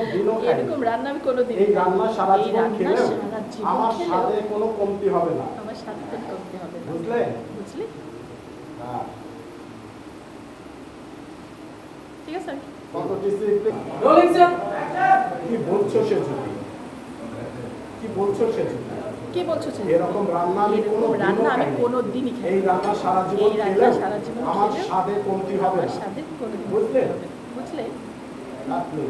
দিনও খাই এরকম রান্না আমি কোনোদিন এই রান্না সারা জীবন খেলেও আমার খেলেও স্বাদে কোনো কমতি হবে না আমার স্বাদে কোনো কমতি হবে না বুঝলে বুঝলি হ্যাঁ ঠিক আছে কত ডিসিপ্লিন রোলিং স্যার কি বলছো সে যদি কি বলছো সে যদি কি বলছো সে এরকম রান্না আমি কোনোদিনই খাই এই রান্না সারা জীবন খেলেও আমার খেলেও স্বাদে কমতি হবে আমার না স্বাদে কোনোদিন বুঝলে? বুঝলে আপনি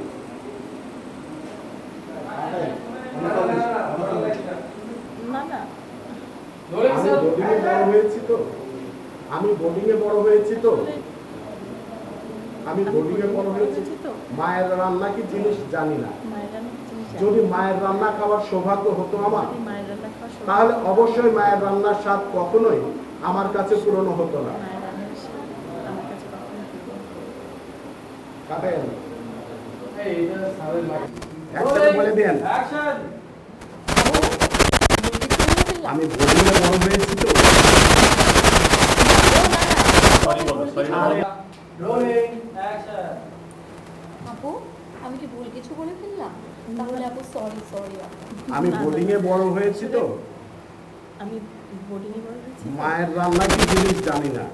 না না রোলিং স্যার আমি বোর্ডিংয়ে বড় হয়েছি তো আমি বোর্ডিংয়ে বড় হয়েছি তো মায়ের রান্না কি জিনিস জানি না মায়ের রান্না কি জিনিস জানি? যদি মায়ের রান্না খাওয়ার সৌভাগ্য হতো আমার যদি মায়ের রান্না খাওয়ার সৌভাগ্য তাহলে অবশ্যই মায়ের রান্নার স্বাদ কখনোই আমার কাছে পুরনো হতো না মায়ের রান্নার স্বাদ আমার কাছে কখনো পূরণ হবে না। কাটেন এইটা স্যারের লাগে একসাথে বলে দেন অ্যাকশন আমি বোর্ডিংয়ে বড় হয়েছি তো রোলিং অ্যাকশন আপু আমি কি ভুল কিছু বলে ফেললাম তাহলে আপু সরি আমি বোর্ডিংয়ে বড় হয়েছি তো আমি বোর্ডিংয়ে বড় হয়েছি মায়ের রান্না কি জিনিস জানি না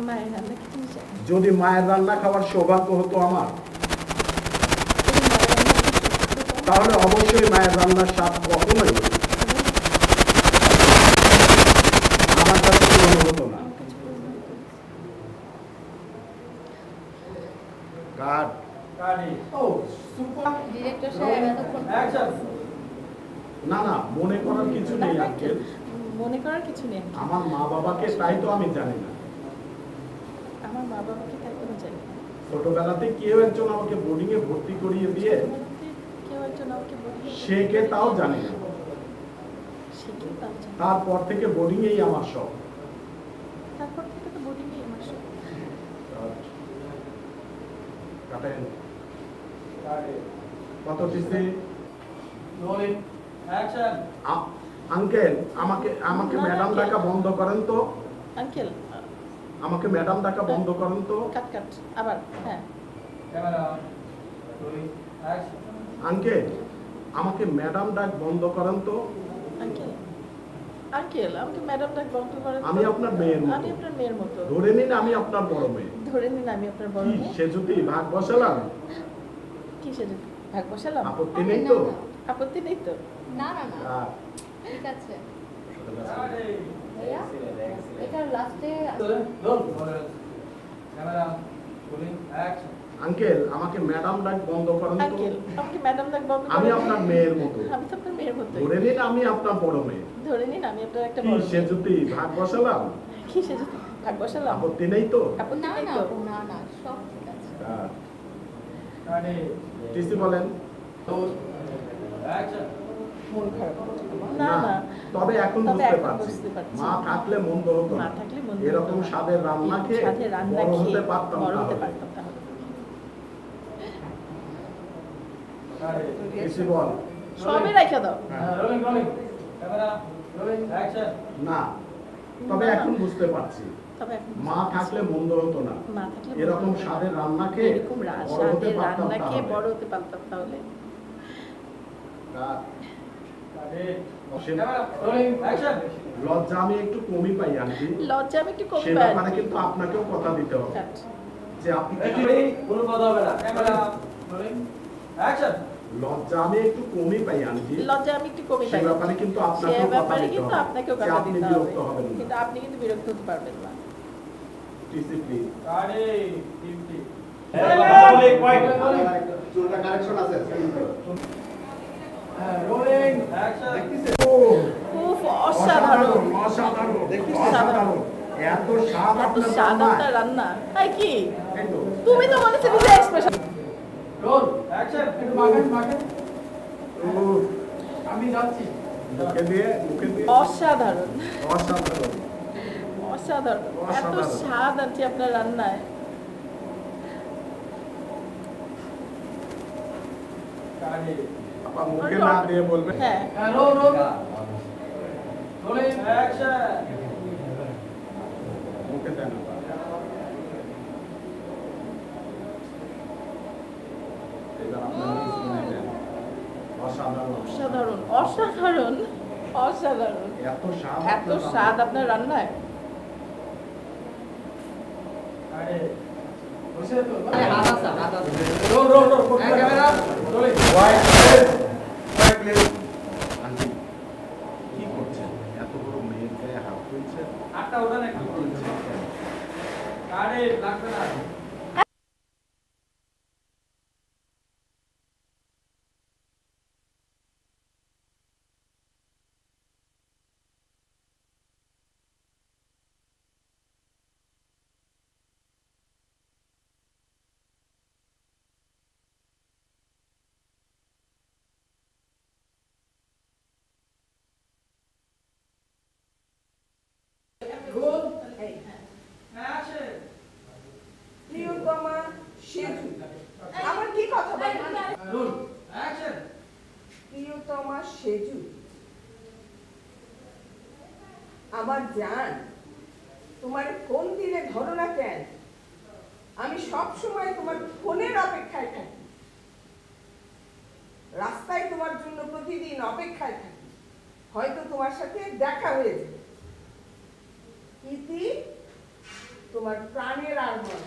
মায়ের রান্না কি জিনিস জানি? যদি মায়ের রান্না খাওয়ার সৌভাগ্য হতো আমার তাহলে অবশ্যই মায়ের রান্নার স্বাদ কখনোই আমার কাছে পুরনো হতো না কাট কাটি ও সুপার ডিরেক্টর সাহেব এতক্ষণ অ্যাকশন না না মনে করার কিছু নেই আঙ্কেল মনে করার কিছু নেই আমার মা বাবাকে তাই তো আমি জানি না আমার মা বাবাকে তাই কোনো জানি না ছোটবেলাতে কেউ একজন আমাকে বোর্ডিং এ ভর্তি করিয়ে দিয়ে ছোটবেলাতে কেউ একজন আমাকে বোর্ডিংয়ে সে কে তাও জানি না সে কেউ তাও জানে না। তারপর থেকে বোর্ডিং এই আমার শখ তারপর থেকে তো বোর্ডিংয়ে আমার সব কাটেন কাটি কত দিছে রোলিং অ্যাকশন আঙ্কেল আমাকে আমাকে না, ম্যাডাম uncle। ডাকা বন্ধ করেন তো আঙ্কেল আমাকে ম্যাডাম ডাকা বন্ধ করেন তো কাট কাট আবার হ্যাঁ ক্যামেরা রোলিং অ্যাকশন আঙ্কেল আমাকে ম্যাডাম ডাক বন্ধ করেন তো আঙ্কেল আঙ্কেল আমাকে ম্যাডাম ডাক বন্ধ করেন তো। আমি আপনার মেয়ের মতো। আমি আপনার মেয়ের মতো ধরে নিন আমি আপনার বড় মেয়ে ধরে নিন আমি আপনার বড় কি মেয়ে সে যদি ভাগ বসালাম কি সে ভাগ বসালাম আপত্তি নেই তো আপত্তি নেই তো না না না আহ, ঠিক আছে কাটি ভাইয়া এটা লাস্টে roll camera rolling action uncle আমাকে ম্যাডাম ডাক বন্ধ করেন তো আঙ্কেল আমাকে ম্যাডাম ডাক বন্ধ আমি করেন। আপনার মেয়ের মতো আমি তো আপনার মেয়ের মতো ধরে নিন আমি আপনার বড় মেয়ে ধরে নিন আমি আপনার একটা কি বড় সে মেয়ে। যদি ভাগ বসালাম কি সে ভাগ বসালাম আপত্তি নেই তো আপত্তি না নেই না তো আপু না না সব ঠিক আছে কাটি টিসি বলেন রোল অ্যাকশন মন খারাপ না না তবে এখন তবে বুঝতে এখন পারছি বুঝতে পারছি। মা থাকলে মন্দ হতো মা না থাকলে মন্দ এরকম হতো না। স্বাদের রান্না খেয়ে সাথে রান্না বড় খেয়ে হতে পারতাম বড় হতে তাহলে। পারতাম তাহলে কাটি টিসি বল সবই রেখে দাও rolling rolling camera rolling action না তবে না। এখন বুঝতে পারছি তবে এখন মা থাকলে মন্দ হতো না মা থাকলে এরকম মন্দ হতো না। স্বাদের রান্না খেয়ে এরকম বড় হতে স্বাদের পারতাম রান্না খেয়ে তাহলে। বড় হতে পারতাম তাহলে কাটি সে- ক্যামেরা রোলিং অ্যাকশন লজ্জা আমি একটু কমই পাই আন্টি লজ্জা আমি একটু কম সে পাই ব্যাপারে কিন্তু আপনাকেও কথা দিতে হবে কাট। যে আপনি কোনো কথা হবে না ক্যামেরা রোলিং অ্যাকশন লজ্জা আমি একটু কমই পাই আন্টি লজ্জা আমি একটু কমই সে পাই ব্যাপারে কিন্তু সে আপনাকেও কথা ব্যাপারে দিতে কিন্তু হবে আপনাকেও যে কথা আপনি দিতে হবে বিরক্ত হবেন না কিন্তু আপনি কিন্তু বিরক্ত হতে পারবেন না টিসি প্লিজ কাটি টিমটি চুলটা কারেকশন আছে রোলিং অ্যাকশন খুব অসাধারণ অসাধারণ অসাধারণ। এত স্বাদ এত আপনার স্বাদ রান্নায়। আপনার রান্না তাই কি এই তো। তুমি তো মনে হচ্ছে নিজে এক্সপ্রেশন রোল অ্যাকশন একটু মাখেন মাখেন উহ, আমি যাচ্ছি মুখে দিয়ে অসাধারণ অসাধারণ অসাধারণ এত অসাধারণ। স্বাদ আছে আপনার রান্নায় কাটি আপা মুখে না দিয়ে বলবেন হ্যাঁ রোল রোল রোলিং অ্যাকশন মুখে দেন আপা। এবার আপনার অসাধারণ অসাধারণ অসাধারণ। এত স্বাদ এত স্বাদ আপনার রান্নায়। আরে বসে তো roll roll roll camera rolling. Aunty কি করছেন? এত বড় মেয়ের গায়ে হাত তুলছেন। আটটা ওটা একটু আরে লাগবে না। প্রিয়তমা সেতু আমার কি কথা বলেন? Roll action. প্রিয়তমা সেতু আমার জান, তোমার ফোন দিলে ধরো না কেন? আমি সব সময় তোমার ফোনের অপেক্ষায় থাকি, রাস্তায় তোমার জন্য প্রতিদিন অপেক্ষায় থাকি, হয়তো তোমার সাথে দেখা হয়ে যাবে। ইতি তোমার প্রাণের আরমান।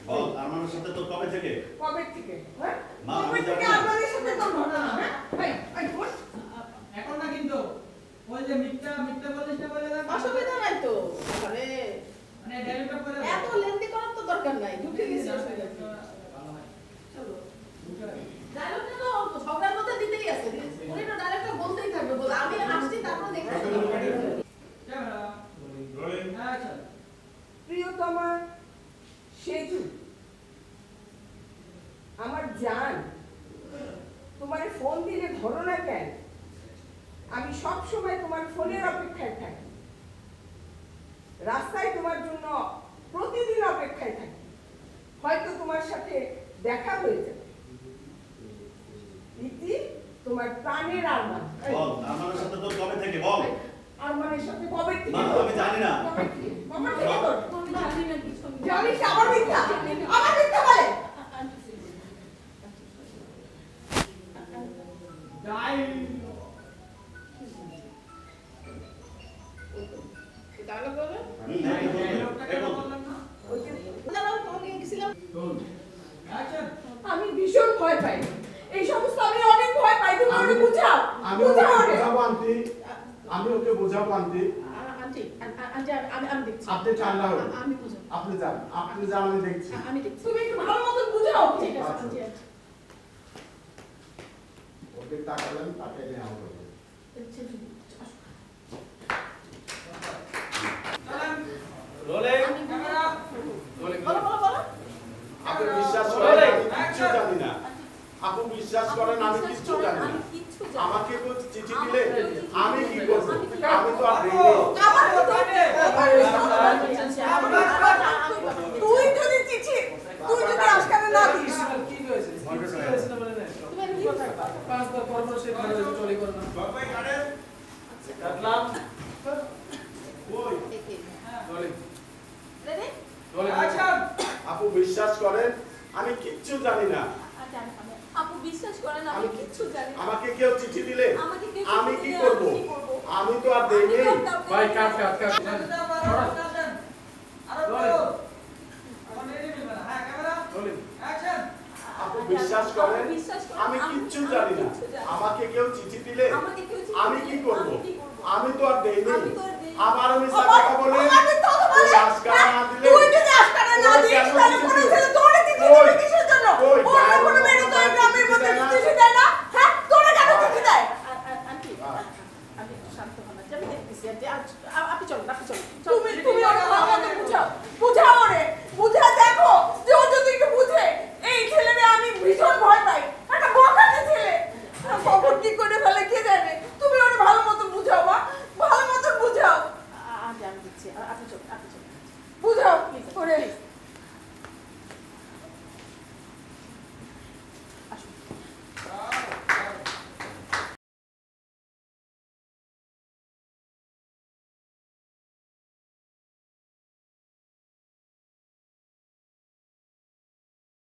বল আমার সাথে তো কবে থেকে? কবে থেকে? হ্যাঁ মা, কবে আমি থেকে জানি না। আপনাদের সাথে তোর ঘটনা? হ্যাঁ এই বল। এখন না কিন্তু ওই যে মিথ্যা মিথ্যা বলিস না বলে দেন। অসুবিধা নাই তো। আরে মানে ডাইরেক্ট করে এত লেন্দি করার তো দরকার নাই, ঢুকে গেছি অসুবিধা নেই। চলো ডায়লগটা তো ঝগড়ার মধ্যে দিতেই আছে, উনি তো ডায়লগটা বলতেই থাকবে, বল আমি আসছি তারপর দেখতে ক্যামেরা রোলিং অ্যাকশন। প্রিয়তমা সেতু আমার জান, তোমার ফোন দিলে ধরো না কেন? আমি সব সময় তোমার ফোনের অপেক্ষায় থাকি, রাস্তায় তোমার জন্য প্রতিদিন অপেক্ষায় থাকি, হয়তো তোমার সাথে দেখা হয়ে যাবে। ইতি তোমার প্রাণের আরমান। বল আমার সাথে তো কবে থেকে? বল আরমানের সাথে কবে থেকে? মা, আমি জানি না। কবে থেকে? কবে থেকে তোর? তুমি জানি না কিছু। জানিস আবার মিথ্যা? আবার মিথ্যা বলে? ডাই ডায়লগ বলবে ডায়লগটা কেন বললেন না? ওই যে দাঁড়াও, তোমাকে গেছিলাম। Roll action. আমি ভীষণ ভয় পাই, এই সমস্ত আমি অনেক ভয় পাই। তুমি ওকে বুঝাও, আমি বুঝাও ওকে ওকে। বোঝাবো আন্টি, আমি ওকে বোঝাবো আন্টি। আন্টি আন্টি আমি দেখছি। আপনি ঠান্ডা হন, আমি বুঝাবো। আপনি যান আমি দেখছি। আমি দেখছি। তুমি একটু ভালো মতন বুঝাও। ঠিক আছে আন্টি। ওকে তাকালেন, তাকে নেওয়া হবে। চলেন রোলিং ক্যামেরা রোলিং। বলো বলো বলো। আপনি বিশ্বাস করেন আমি কিচ্ছু জানি না। আপনি বিশ্বাস করেন আমি কিচ্ছু জানি না। আমাকে তো চিঠি দিলে আমি কি করব? আমি তো আর দেইনি। আমার তো তুই যদি চিঠি, তুই যদি আজকাল না দিস, কি হয়েছে? কি হয়েছে না বলে দেন। তুমি একটু বলো থাকবা। পাঁচবার পরপর সে ভালো হয়েছে চলে করো না। বাবাই কাটে কাটলাম। ওই রোলিং রেডি? Rolling action. আপু বিশ্বাস করেন আমি কিচ্ছু জানি না। আপু বিশ্বাস করেন আমি কিচ্ছু জানি না। আমাকে কেউ চিঠি দিলে আমাকে কেউ আমি চিঠি কি দিলে করব? আমি কি করব? আমি তো আর দেইনি। ভাই কাট কাট কাট। আরে বলো। আমার নেই দিবেন না। হ্যাঁ ক্যামেরা রোলিং অ্যাকশন। আপু বিশ্বাস করেন আপু বিশ্বাস করেন, আমি আমি কিচ্ছু কিচ্ছু জানি না। জানি না। আমাকে কেউ চিঠি দিলে আমাকে কেউ চিঠি আমি দিলে কি করব? আমি কি করব? আমি তো আর দেইনি। আমি তো আর দেইনি। আবার আমি আবার কথা বলে আবার মিথ্যা কথা বলে? ওই আজকাল না দিলে তুই যদি আজকাল না ওই দিস, কেন তাহলে চিঠি কোনো দিবে? ছেলে তোরে চিঠি ওই, দিবে কিসের জন্য? ওই, অন্য গায়ের কোনো মতো মেয়ে তো এই কথা গ্রামের মধ্যে চিঠি দেয় না? চিঠি দেয় না? হ্যাঁ, তোরে কেন চিঠি দেয়? আন্টি আমি শান্ত হন। আমি দেখতেছি আন্টি। আপনি চলুন আপনি চলুন। তুমি ওরে ভালো মতো বুঝাও, বুঝাও ওরে, বুঝা দেখো যে ও যদি একটু বুঝে। এই ছেলেরে আমি ভীষণ ভয় পাই, একটা বকাটে ছেলে, কখন কি করে ফেলে কে জানে। তুমি ওরে ভালো মতো বুঝাও, মা ভালো মতো বুঝাও, আমি দিচ্ছি। আপনি চলুন আপনি চলুন। বুঝাও ওরে।